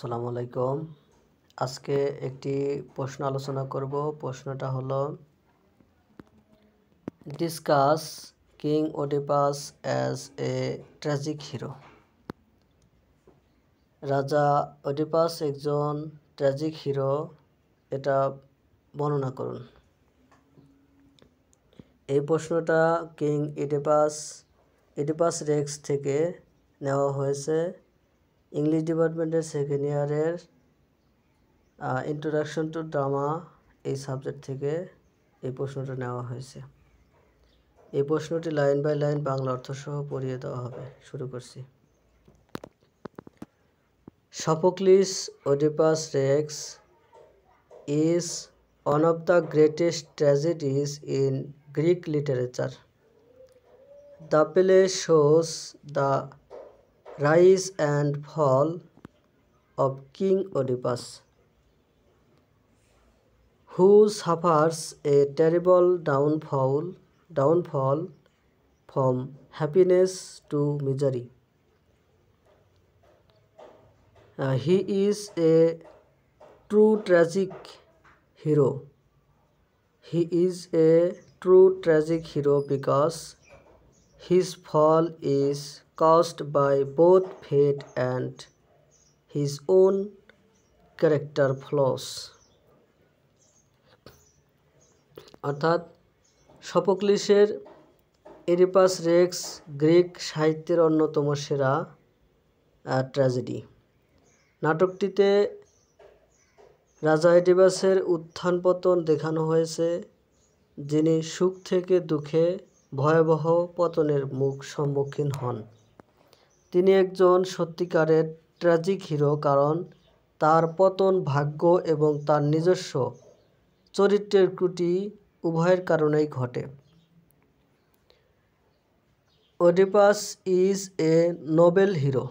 আসসালামু আলাইকুম। আজকে একটি প্রশ্ন আলোচনা করব। প্রশ্নটা হলো, discuss king Oedipus as a tragic hero. রাজা ওডিপাস একজন ট্র্যাজিক হিরো, এটা বর্ণনা করুন। এই প্রশ্নটা কিং ইডিপাস রেক্স থেকে নেওয়া হয়েছে। ইংলিশ ডিপার্টমেন্টের সেকেন্ড ইয়ারের ইন্ট্রোডাকশন টু ড্রামা এই সাবজেক্ট থেকে এই প্রশ্নটা নেওয়া হয়েছে। এই প্রশ্নটি লাইন বাই লাইন বাংলা অর্থসহ পড়িয়ে দেওয়া হবে। শুরু করছি। Sophocles' Oedipus Rex is one of the greatest tragedies in Greek literature. The play shows the rise and fall of King Oedipus, who suffers a terrible downfall from happiness to misery. He is a true tragic hero. He is a true tragic hero because his fall is caused by both fate and his own character flaws. অর্থাৎ সফোক্লিসের Oedipus Rex Greek সাহিত্যের অন্যতম সেরা tragedy. নাটকটিতে রাজা ওডিপাসের উত্থান পতন দেখানো হয়েছে, যিনি সুখ থেকে দুঃখে ভয়াবহ পতনের সম্মুখীন হন। তিনি একজন সত্যিকারের ট্র্যাজিক হিরো, কারণ তার পতন ভাগ্য এবং তার নিজস্ব চরিত্রের ত্রুটি উভয়ের কারণেই ঘটে। Oedipus is a Nobel hero.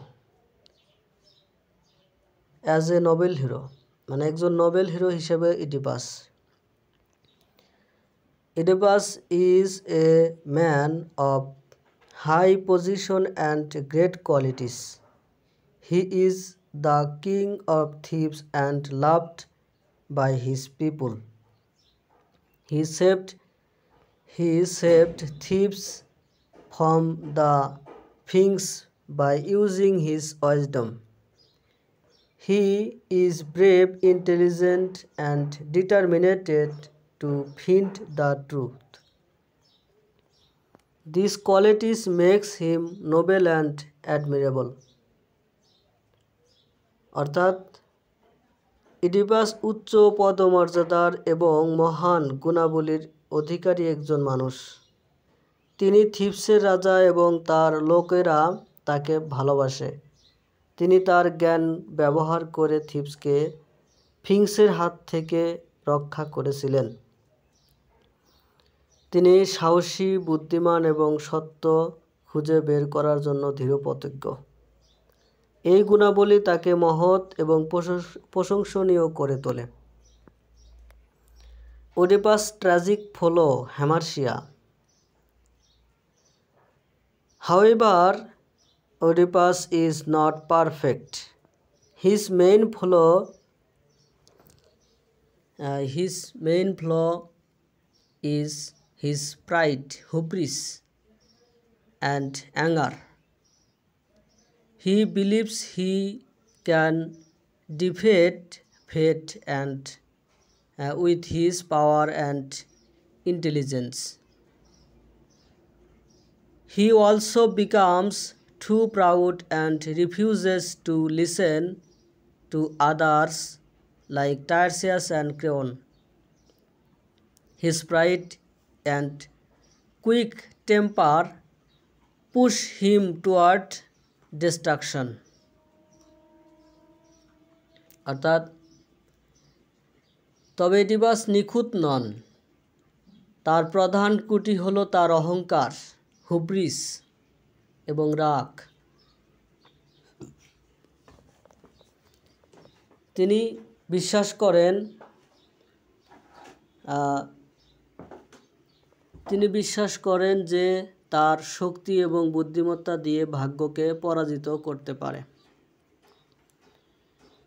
As a Nobel hero মানে একজন নোবেল হিরো হিসেবে Oedipus is a man of high position and great qualities. He is the king of thieves and loved by his people. He saved thieves from the Sphinx by using his wisdom. He is brave, intelligent, and determined to find the truth. These qualities makes him noble and admirable. অর্থাৎ Oedipus উচ্চ পদমর্যাদার এবং মহান গুণাবলীর অধিকারী একজন মানুষ। তিনি থিবসের রাজা এবং তার লোকেরা তাকে ভালোবাসে। তিনি তার জ্ঞান ব্যবহার করে থিবসকে স্ফিংসের হাত থেকে রক্ষা করেছিলেন। তিনি সাহসী, বুদ্ধিমান এবং সত্য খুঁজে বের করার জন্য দৃঢ়প্রতিজ্ঞ। এই গুণাবলী তাকে মহৎ এবং প্রশংসনীয় করে তোলে। Oedipus tragic flaw hamartia. However, Oedipus is not perfect. His main flaw is his pride, hubris, and anger. He believes he can defeat fate and with his power and intelligence. He also becomes too proud and refuses to listen to others like Tiresias and Creon. His pride and quick temper push him toward destruction. অর্থাৎ তবে Oedipus নিখুঁত নন। তার প্রধান ত্রুটি হলো তার অহংকার, হুব্রিস এবং রাগ। তিনি বিশ্বাস করেন যে তার শক্তি এবং বুদ্ধিমত্তা দিয়ে ভাগ্যকে পরাজিত করতে পারে।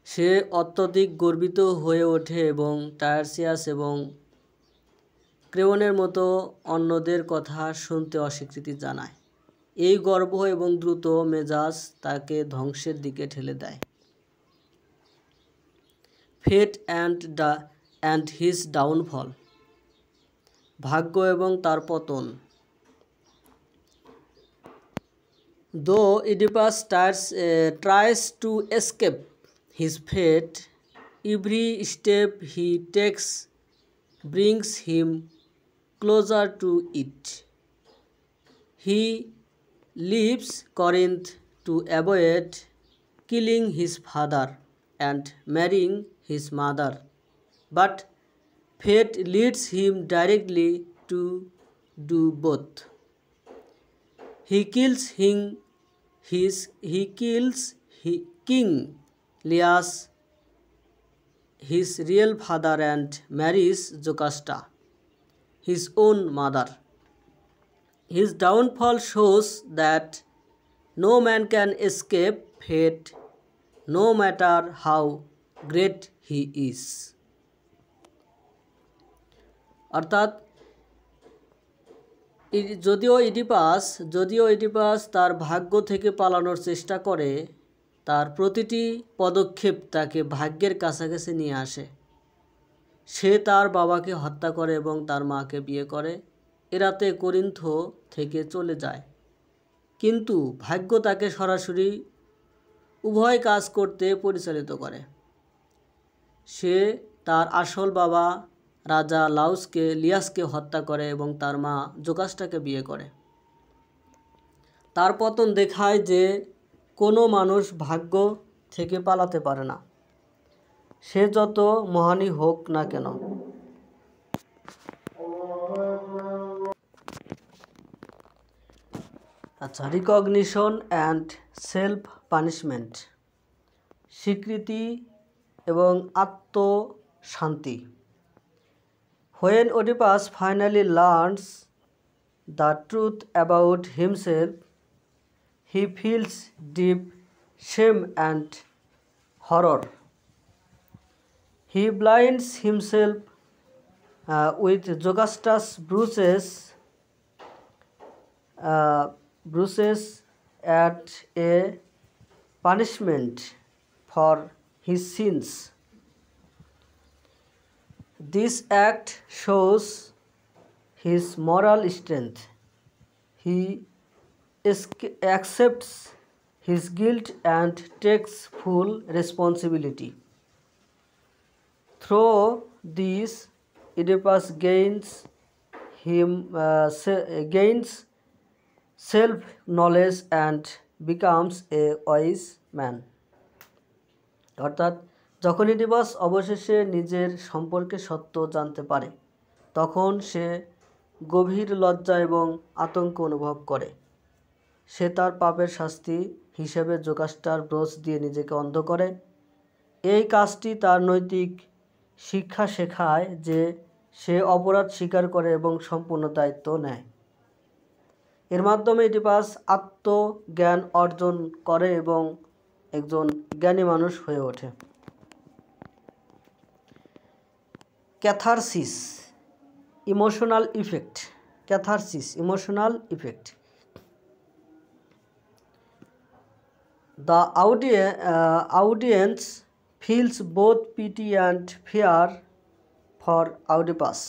সে অত্যধিক গর্বিত হয়ে ওঠে এবং টায়ারসিয়াস এবং ক্রেওনের মতো অন্যদের কথা শুনতে অস্বীকৃতি জানায়। এই গর্ব এবং দ্রুত মেজাজ তাকে ধ্বংসের দিকে ঠেলে দেয়। ফেট অ্যান্ড হিজ ডাউনফল, ভাগ্য এবং তার পতন। দো Oedipus tries to escape his fate, every step he takes brings him closer to it. He leaves Corinth to avoid killing his father and marrying his mother, but fate leads him directly to do both. He kills King Lias, his real father, and marries Jocasta, his own mother. His downfall shows that no man can escape fate, no matter how great he is. অর্থাৎ যদিও Oedipus তার ভাগ্য থেকে পালানোর চেষ্টা করে, তার প্রতিটি পদক্ষেপ তাকে ভাগ্যের কাছাকাছি নিয়ে আসে। সে তার বাবাকে হত্যা করে এবং তার মাকে বিয়ে করে, এরাতে করিন্থ থেকে চলে যায়। কিন্তু ভাগ্য তাকে সরাসরি উভয় কাজ করতে পরিচালিত করে। সে তার আসল বাবা রাজা লিয়াসকে হত্যা করে এবং তার মা জোকাস্টাকে বিয়ে করে। তার পতন দেখায় যে কোনো মানুষ ভাগ্য থেকে পালাতে পারে না, সে যত মহানই হোক না কেন। আচ্ছা, রিকগনিশন অ্যান্ড সেলফ পানিশমেন্ট, স্বীকৃতি এবং আত্মশান্তি। When Oedipus finally learns the truth about himself, he feels deep shame and horror. He blinds himself with Jocasta's bruises at a punishment for his sins. This act shows his moral strength. He accepts his guilt and takes full responsibility. Through this, Oedipus gains self-knowledge and becomes a wise man. অর্থাৎ যখন Oedipus অবশেষে নিজের সম্পর্কে সত্য জানতে পারে, তখন সে গভীর লজ্জা এবং আতঙ্ক অনুভব করে। সে তার পাপের শাস্তি হিসেবে জোকাস্টার ব্রোচ দিয়ে নিজেকে অন্ধ করে। এই কাজটি তার নৈতিক শিক্ষা শেখায় যে সে অপরাধ স্বীকার করে এবং সম্পূর্ণ দায়িত্ব নেয়। এর মাধ্যমে ইডিপাস আত্মজ্ঞান অর্জন করে এবং একজন জ্ঞানী মানুষ হয়ে ওঠে। Catharsis, emotional effect. The audience feels both pity and fear for Oedipus.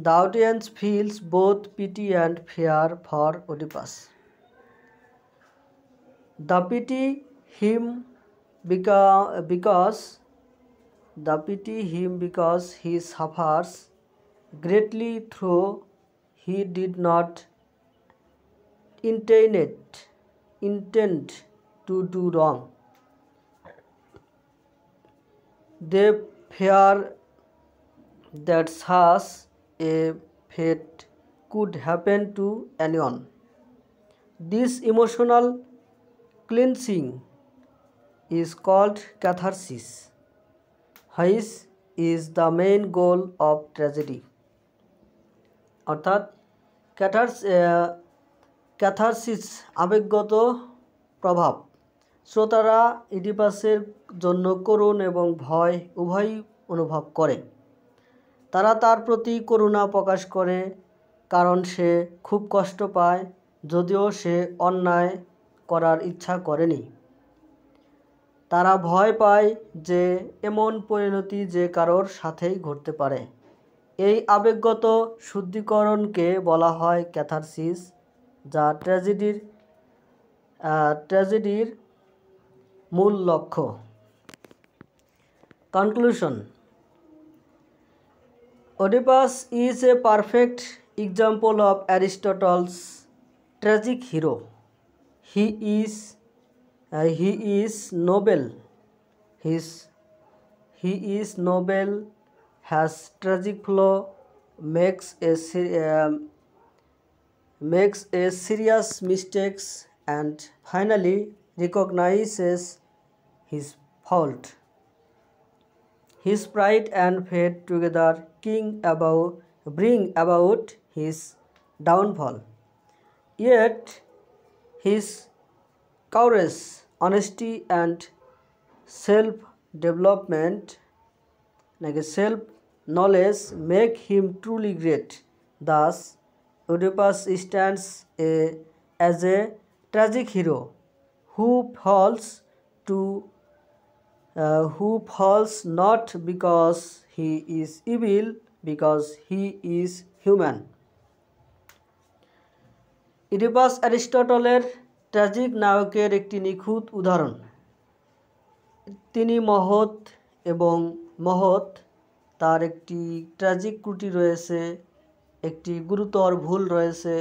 The audience feels both pity and fear for Oedipus. The pity him because he suffers greatly though he did not intend to do wrong. They fear that such a fate could happen to anyone. This emotional cleansing is called catharsis, which is the main goal of tragedy. অর্থাৎ catharsis আবেগগত প্রভাব শ্রোতারা ইডিপাসের জন্য করুণ এবং ভয় উভয়ই অনুভব করে। তারা তার প্রতি করুণা প্রকাশ করে, কারণ সে খুব কষ্ট পায়, যদিও সে অন্যায় করার ইচ্ছা করেনি। তারা ভয় পায় যে এমন পরিণতি যে কারোর সাথেই ঘটতে পারে। এই আবেগগত শুদ্ধিকরণকে বলা হয় ক্যাথারসিস, যা ট্র্যাজেডির মূল লক্ষ্য। Conclusion: Oedipus is a perfect example of Aristotle's tragic hero. He is noble. He is noble, has tragic flaw, makes serious mistakes, and finally recognizes his fault. His pride and fate together bring about his downfall. Yet his courage, honesty, and self-knowledge make him truly great. Thus, Oedipus stands as a tragic hero who falls not because he is evil, because he is human. Oedipus অ্যারিস্টটলের tragic নায়কের একটি নিখুঁত উদাহরণ। তিনি মহৎ, তার একটি tragic ত্রুটি রয়েছে, একটি গুরুতর ভুল রয়েছে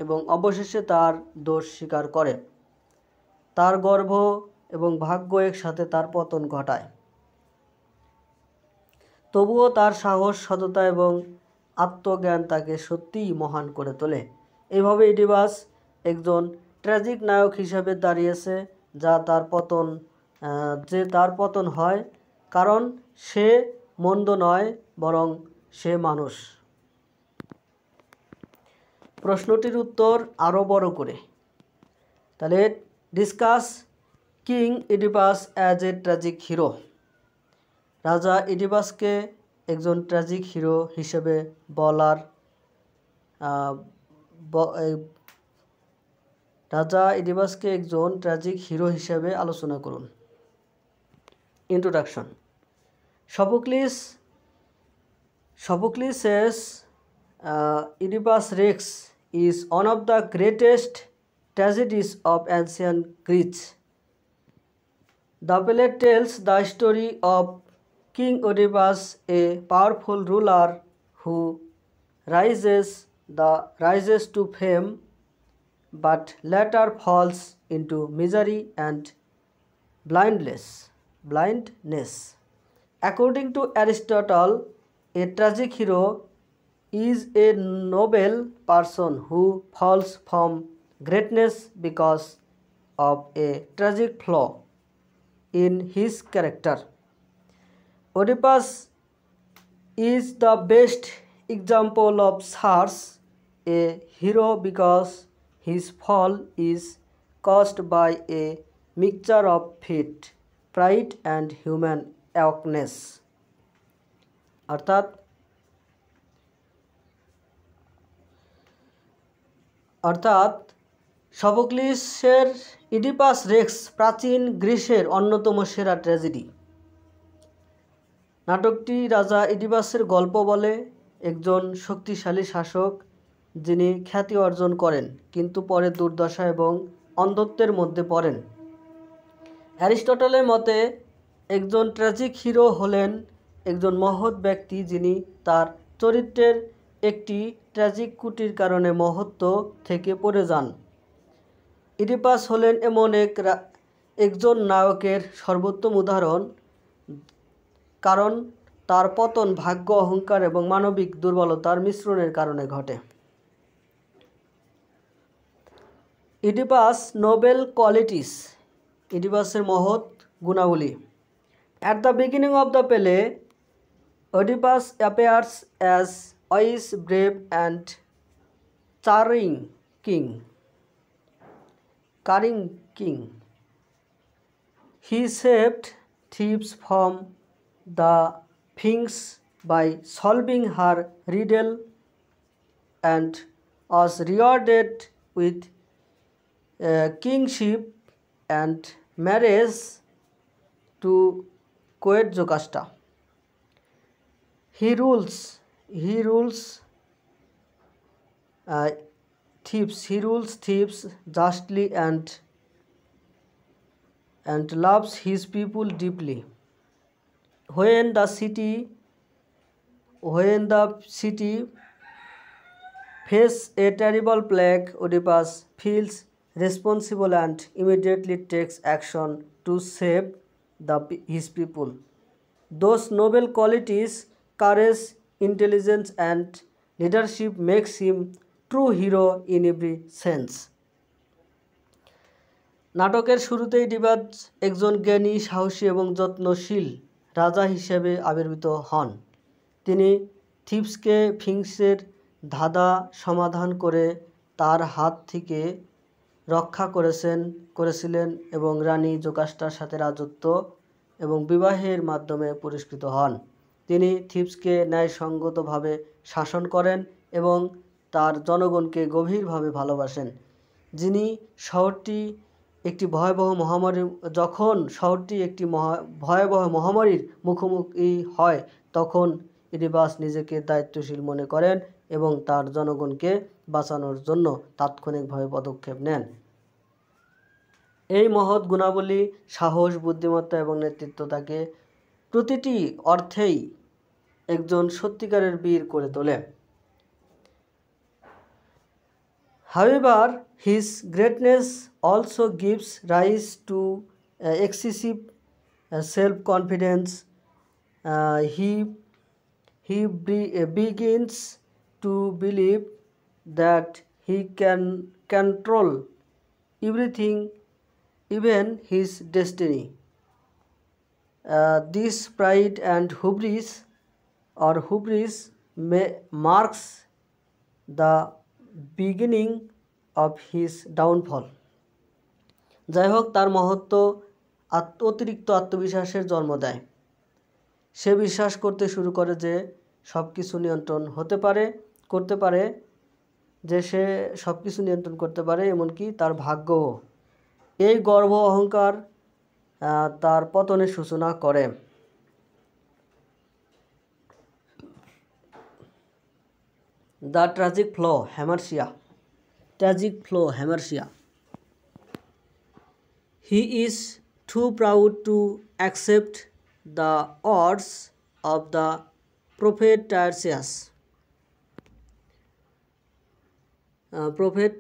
এবং অবশেষে তার দোষ স্বীকার করে। তার গর্ব এবং ভাগ্য একসাথে তার পতন ঘটায়। তবুও তার সাহস, সততা এবং আত্মজ্ঞান তাকে সত্যিই মহান করে তোলে। এইভাবে ইডিপাস একজন ট্র্যাজিক নায়ক হিসাবে দাঁড়িয়েছে, তার পতন হয় কারণ সে মন্দ নয়, বরং সে মানুষ। প্রশ্নটির উত্তর আরও বড় করে, তাহলে discuss king Oedipus as a tragic hero. রাজা ইডিপাসকে একজন ট্র্যাজিক হিরো হিসেবে আলোচনা করুন। Introduction: Sophocles' Oedipus Rex is one of the greatest tragedies of ancient Greece. The play tells the story of King Oedipus, a powerful ruler who rises to fame but later falls into misery and blindness. According to Aristotle, a tragic hero is a noble person who falls from greatness because of a tragic flaw in his character. Oedipus is the best example of such a hero because his fall is caused by a mixture of fate, pride, and human weakness. অর্থাৎ সফোক্লিসের Oedipus Rex প্রাচীন গ্রিসের অন্যতম সেরা tragedy. নাটকটি রাজা ইডিপাসের গল্প বলে, একজন শক্তিশালী শাসক যিনি খ্যাতি অর্জন করেন কিন্তু পরে দুর্দশা এবং অন্ধত্বের মধ্যে পড়েন। অ্যারিস্টটলের মতে একজন ট্র্যাজিক হিরো হলেন একজন মহৎ ব্যক্তি যিনি তার চরিত্রের একটি ট্র্যাজিক ত্রুটির কারণে মহত্ব থেকে পড়ে যান। ইডিপাস হলেন এমন একজন নায়কের সর্বোত্তম উদাহরণ, কারণ তার পতন ভাগ্য, অহংকার এবং মানবিক দুর্বলতার মিশ্রণের কারণে ঘটে। ইডিপাস নোবেল কোয়ালিটিস, ইডিপাসের মহৎ গুণাবলী। At the beginning of the play, Oedipus appears as wise, brave, and caring king. He saved Thebes from the Sphinx by solving her riddle and was rewarded with kingship and marriage to Queen Jocasta. He rules uh, Thebes justly and loves his people deeply. When the city faces a terrible plague, Oedipus feels responsible and immediately takes action to save his people. Those noble qualities, courage, intelligence, and leadership makes him true hero in every sense. নাটকের শুরুতেই ডিবাজ একজন জ্ঞানী, সাহসী এবং যত্নশীল রাজা হিসেবে আবির্ভূত হন। তিনি থিবসকে স্ফিংসের ধাঁধা সমাধান করে তার হাত থেকে রক্ষা করেছিলেন এবং রানী জোকাস্টার সাথে রাজত্ব এবং বিবাহের মাধ্যমে পুরস্কৃত হন। তিনি থিবসকে ন্যায়সঙ্গতভাবে শাসন করেন এবং তার জনগণকে গভীরভাবে ভালোবাসেন। যখন শহরটি একটি ভয়াবহ মহামারীর মুখোমুখি হয়, তখন ইডিপাস নিজেকে দায়িত্বশীল মনে করেন এবং তার জনগণকে বাঁচানোর জন্য তাৎক্ষণিকভাবে পদক্ষেপ নেন। এই মহৎ গুণাবলী, সাহস, বুদ্ধিমত্তা এবং নেতৃত্ব তাকে প্রতিটি অর্থেই একজন সত্যিকারের বীর করে তোলে। However, his greatness also gives rise to excessive self-confidence. He begins to believe that he can control everything, even his destiny. This pride and hubris marks the beginning of his downfall. যাই হোক, তার মহত্ব অতিরিক্ত আত্মবিশ্বাসের জন্ম দেয়। সে বিশ্বাস করতে শুরু করে যে সে সব কিছু নিয়ন্ত্রণ করতে পারে, এমনকি তার ভাগ্যও। এই গর্ব অহংকার তার পতনের সূচনা করে। The tragic flaw, Hamartia. He is too proud to accept the orders of the prophet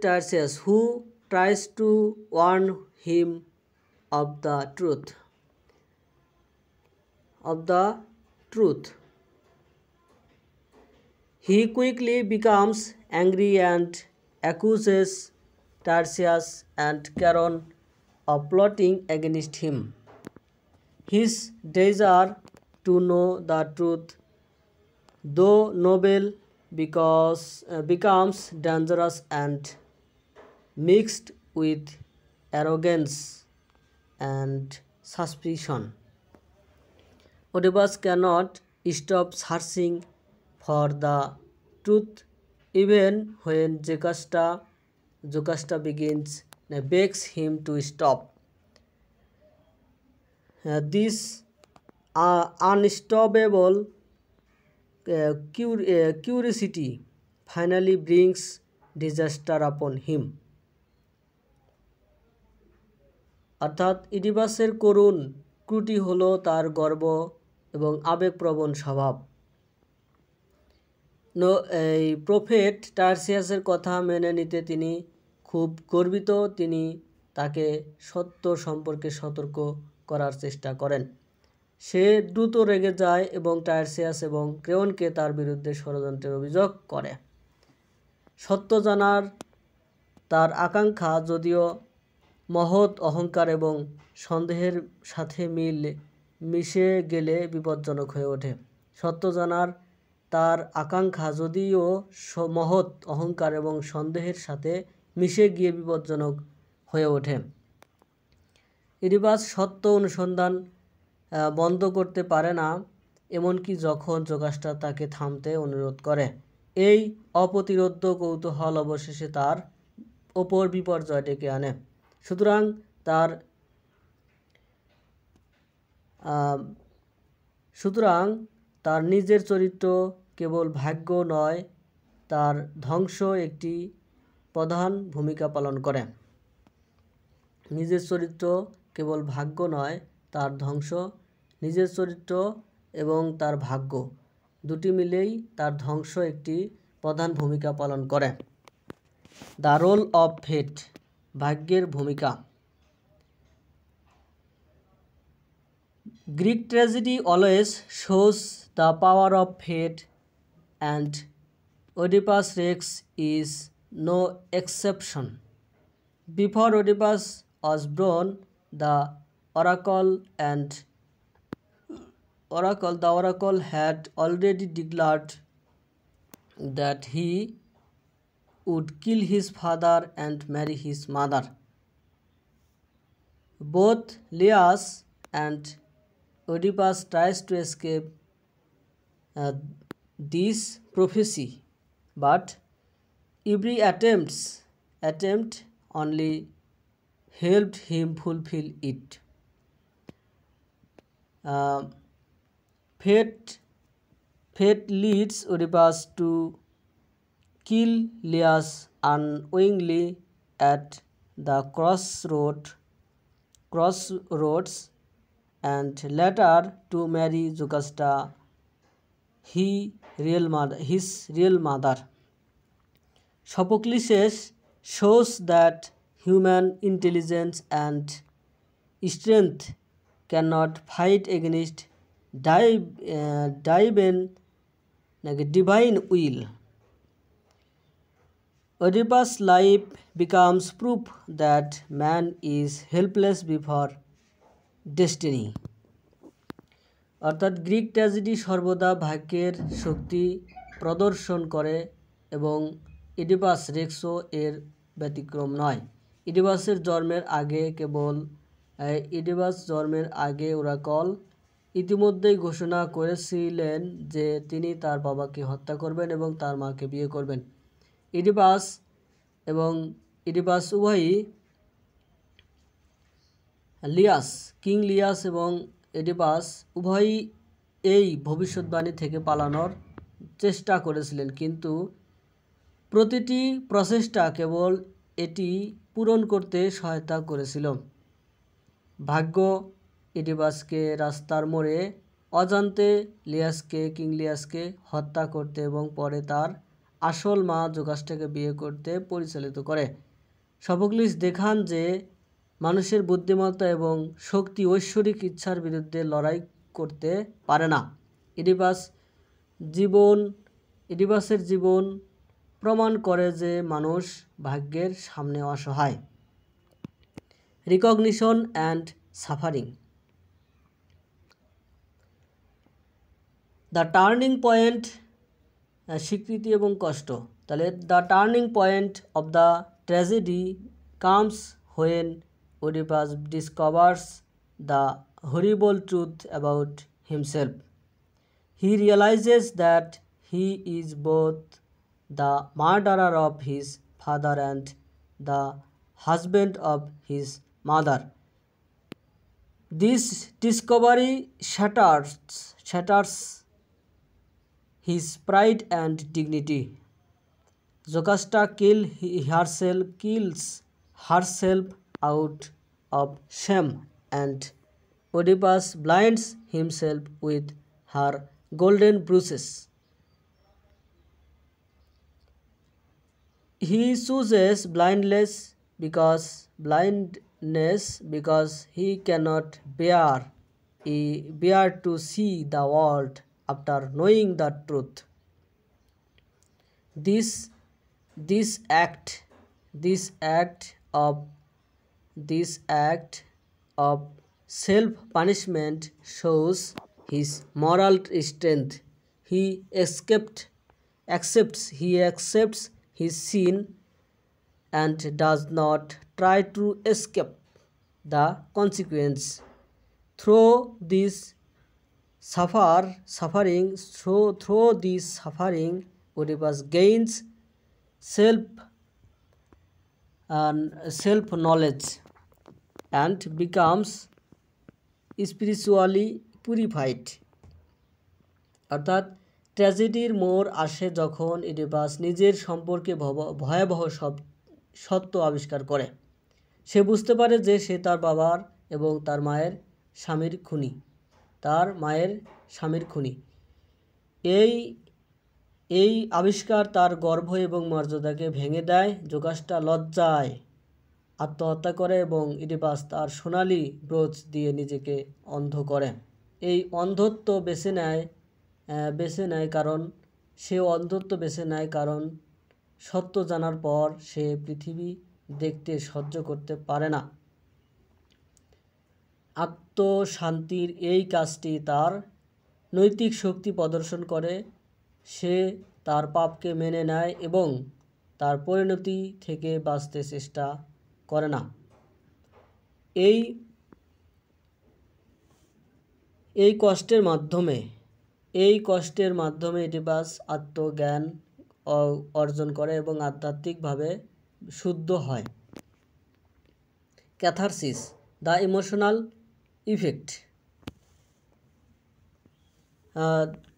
Tiresias, who tries to warn him of the truth. He quickly becomes angry and accuses Tiresias and Charon of plotting against him. His desire to know the truth, though noble, becomes dangerous and mixed with arrogance and suspicion. Oedipus cannot stop searching for the truth even when Jocasta begs him to stop. This unstoppable curiosity finally brings disaster upon him. অর্থাৎ ইডিপাসের করুণ ত্রুটি হলো তার গর্ব এবং আবেগপ্রবণ স্বভাব। এই প্রফেট টার্সিয়াসের কথা মেনে নিতে তিনি খুব গর্বিত। তিনি তাকে সত্য সম্পর্কে সতর্ক করার চেষ্টা করেন। সে দ্রুত রেগে যায় এবং টার্সিয়াস এবং ক্রেওনকে তার বিরুদ্ধে ষড়যন্ত্রের অভিযোগ করে। সত্য জানার তার আকাঙ্ক্ষা, যদিও মহৎ অহংকার এবং সন্দেহের সাথে মিশে গেলে বিপজ্জনক হয়ে ওঠে। সত্য জানার তার আকাঙ্ক্ষা যদিও মহৎ অহংকার এবং সন্দেহের সাথে মিশে গিয়ে বিপজ্জনক হয়ে ওঠে। ইডিপাস সত্য অনুসন্ধান বন্ধ করতে পারে না, এমনকি যখন জোকাস্টার তাকে থামতে অনুরোধ করে। এই অপ্রতিরোধ্য কৌতূহল অবশেষে তার ওপর বিপর্যয় ডেকে আনে। সুতরাং তার নিজের চরিত্র কেবল ভাগ্য নয়, তার ধ্বংস একটি প্রধান ভূমিকা পালন করে। নিজের চরিত্র কেবল ভাগ্য নয়, তার ধ্বংস, নিজের চরিত্র এবং তার ভাগ্য দুটি মিলেই তার ধ্বংস একটি প্রধান ভূমিকা পালন করে। দ্য রোল অফ ফেট, ভাগ্যের ভূমিকা। Greek tragedy always shows the power of fate, and Oedipus Rex is no exception. Before Oedipus was born, the oracle had already declared that he would kill his father and marry his mother. Both Laius and Oedipus tries to escape this prophecy, but every attempt only helped him fulfill it. Fate leads Oedipus to kill Laius unknowingly at the crossroads, and later to marry Jocasta, his real mother. Sophocles shows that human intelligence and strength cannot fight against divine will. Oedipus' life becomes proof that man is helpless before destiny. অর্থাৎ Greek tragedy সর্বদা ভাগ্যের শক্তি প্রদর্শন করে এবং Oedipus রেক্সও এর ব্যতিক্রম নয়। ইডিপাসের জন্মের আগে ওরাকল ইতিমধ্যেই ঘোষণা করেছিলেন যে তিনি তার বাবাকে হত্যা করবেন এবং তার মাকে বিয়ে করবেন। ইডিপাস উভয়ই কিং লিয়াস এবং এডিপাস উভয়ই এই ভবিষ্যৎবাণী থেকে পালানোর চেষ্টা করেছিলেন, কিন্তু প্রতিটি প্রচেষ্টা কেবল এটি পূরণ করতে সহায়তা করেছিল। ভাগ্য এডিপাসকে রাস্তার মোড়ে অজান্তে কিং লিয়াসকে হত্যা করতে এবং পরে তার আসল মা জোকাস্টাকে বিয়ে করতে পরিচালিত করে। সোফোক্লিস দেখান যে মানুষের বুদ্ধিমত্তা এবং শক্তি ঐশ্বরিক ইচ্ছার বিরুদ্ধে লড়াই করতে পারে না। ইডিপাসের জীবন প্রমাণ করে যে মানুষ ভাগ্যের সামনে অসহায়। Recognition and suffering. The turning point, স্বীকৃতি এবং কষ্ট। তাহলে the turning point of the tragedy comes when Oedipus discovers the horrible truth about himself. He realizes that he is both the murderer of his father and the husband of his mother. This discovery shatters his pride and dignity. Jocasta kills herself out of shame, and Oedipus blinds himself with her golden bruises. He chooses blindness because he cannot bear to see the world after knowing the truth. This act of self-punishment shows his moral strength. He accepts his sin and does not try to escape the consequence. Through this suffering, Oedipus gains self knowledge and becomes spiritually purified. অর্থাৎ ট্র্যাজেডির মোড় আসে যখন Oedipus নিজের সম্পর্কে ভয়াবহ সত্য আবিষ্কার করে। সে বুঝতে পারে যে সে তার বাবার এবং তার মায়ের স্বামীর খুনি। এই আবিষ্কার তার গর্ব এবং মর্যাদাকে ভেঙে দেয়। জোকাস্টা লজ্জায় আত্মহত্যা করে এবং ইডিপাস তার সোনালি ব্রোচ দিয়ে নিজেকে অন্ধ করে। এই অন্ধত্ব বেছে নেয় কারণ সত্য জানার পর সে পৃথিবী দেখতে সহ্য করতে পারে না। আত্মশান্তির এই কাজটি তার নৈতিক শক্তি প্রদর্শন করে। সে তার পাপকে মেনে নেয় এবং তার পরিণতি থেকে বাঁচতে চেষ্টা করে না। এই কষ্টের মাধ্যমে ইডিপাস আত্মজ্ঞান অর্জন করে এবং আধ্যাত্মিকভাবে শুদ্ধ হয়। Catharsis, the emotional effect.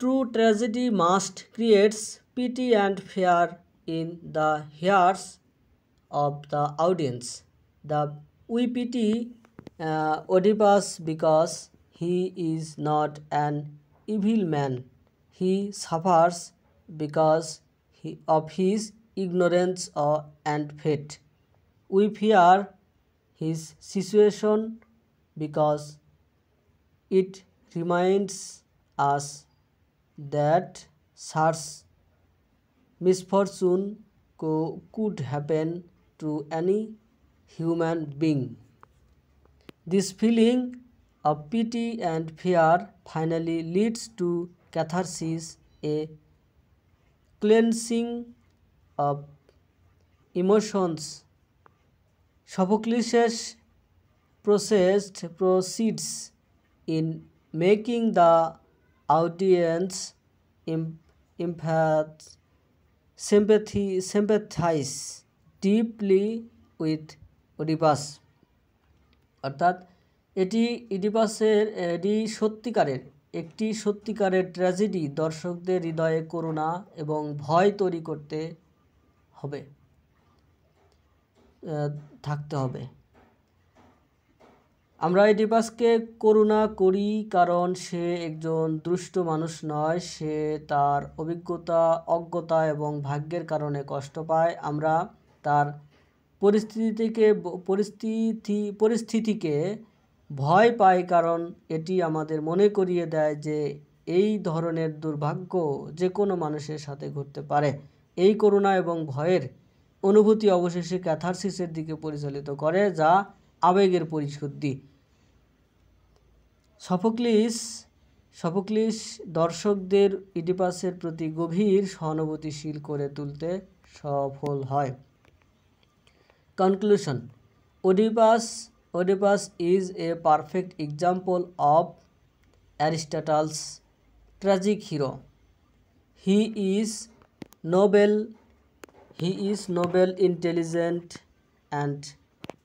True tragedy must creates pity and fear in the hearts of the audience. We pity Oedipus because he is not an evil man. He suffers because of his ignorance and fate. We fear his situation because it reminds us that such misfortune could happen to any human being. This feeling of pity and fear finally leads to catharsis, a cleansing of emotions. Sophocles' proceeds in making the audience sympathize deeply with Oedipus. অর্থাৎ এটি সত্যিকারের tragedy দর্শকদের হৃদয়ে করুণা এবং ভয় তৈরি থাকতে হবে। আমরা ইডিপাসকে করুণা করি কারণ সে একজন দুষ্ট মানুষ নয়। সে তার অজ্ঞতা এবং ভাগ্যের কারণে কষ্ট পায়। আমরা তার পরিস্থিতিকে ভয় পাই কারণ এটি আমাদের মনে করিয়ে দেয় যে এই ধরনের দুর্ভাগ্য যে কোনো মানুষের সাথে ঘটতে পারে। এই করুণা এবং ভয়ের অনুভূতি অবশেষে ক্যাথারসিসের দিকে পরিচালিত করে, যা আবেগের পরিশুদ্ধি। সফোক্লিস দর্শকদের ইডিপাসের প্রতি গভীর সহানুভূতিশীল করে তুলতে সফল হয়। Conclusion. Oedipus is a perfect example of Aristotle's tragic hero. He is noble, intelligent, and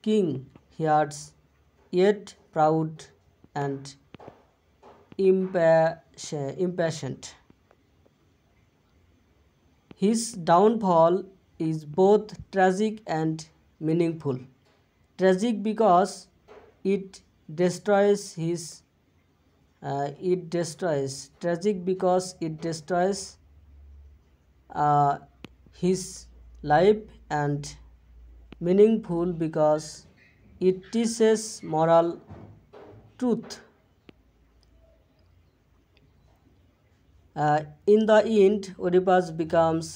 king-hearted, yet proud and impatient. His downfall is both tragic and meaningful. Tragic because it destroys his life, and meaningful because it teaches moral truth. In the end, Oedipus becomes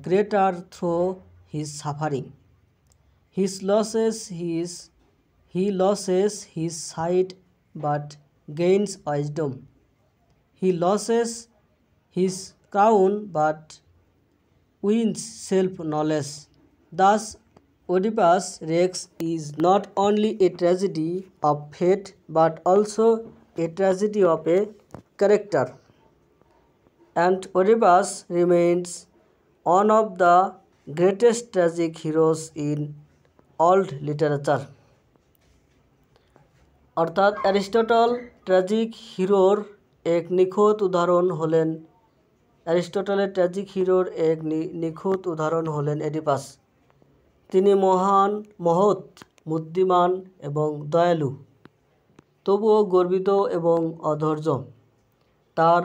greater through his suffering. He loses his sight but gains wisdom. He loses his crown but wins self-knowledge. Thus, Oedipus Rex is not only a tragedy of fate but also a tragedy of a character, and Oedipus remains one of the greatest tragic heroes in old literature. অর্থাৎ Aristotle tragic হিরোর এক নিখুঁত উদাহরণ হলেন অ্যারিস্টটলের tragic হিরোর এক নিখুঁত উদাহরণ হলেন এডিপাস। তিনি মহান, মহৎ, বুদ্ধিমান এবং দয়ালু, তবুও গর্বিত এবং অধৈর্য। তার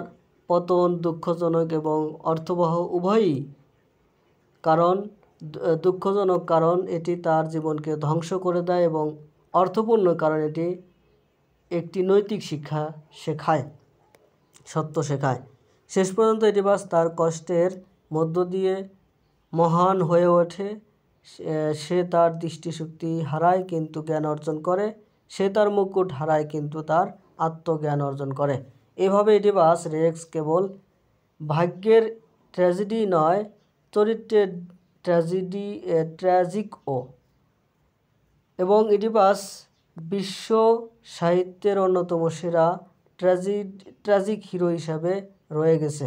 পতন দুঃখজনক এবং অর্থবহ উভয়ই। দুঃখজনক কারণ এটি তার জীবনকে ধ্বংস করে দেয় এবং অর্থপূর্ণ কারণ এটি একটি নৈতিক শিক্ষা শেখায়, সত্য শেখায়। শেষ পর্যন্ত এডিপাস তার কষ্টের মধ্য দিয়ে মহান হয়ে ওঠে। সে তার দৃষ্টিশক্তি হারায় কিন্তু জ্ঞান অর্জন করে, সে তার মুকুট হারায় কিন্তু তার আত্মজ্ঞান অর্জন করে। এভাবে এডিপাস রেক্স কেবল ভাগ্যের ট্র্যাজেডি নয়, চরিত্রের ট্র্যাজিকও। এবং এডিপাস বিশ্ব সাহিত্যের অন্যতম সেরা ট্র্যাজিক হিরো হিসাবে রয়ে গেছে।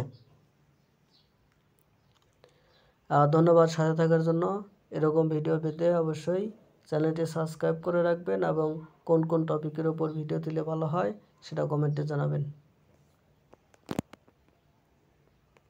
ধন্যবাদ সাথে থাকার জন্য। এরকম ভিডিও পেতে অবশ্যই চ্যানেলটি সাবস্ক্রাইব করে রাখবেন এবং কোন কোন টপিকের ওপর ভিডিও দিলে ভালো হয় সেটা কমেন্টে জানাবেন।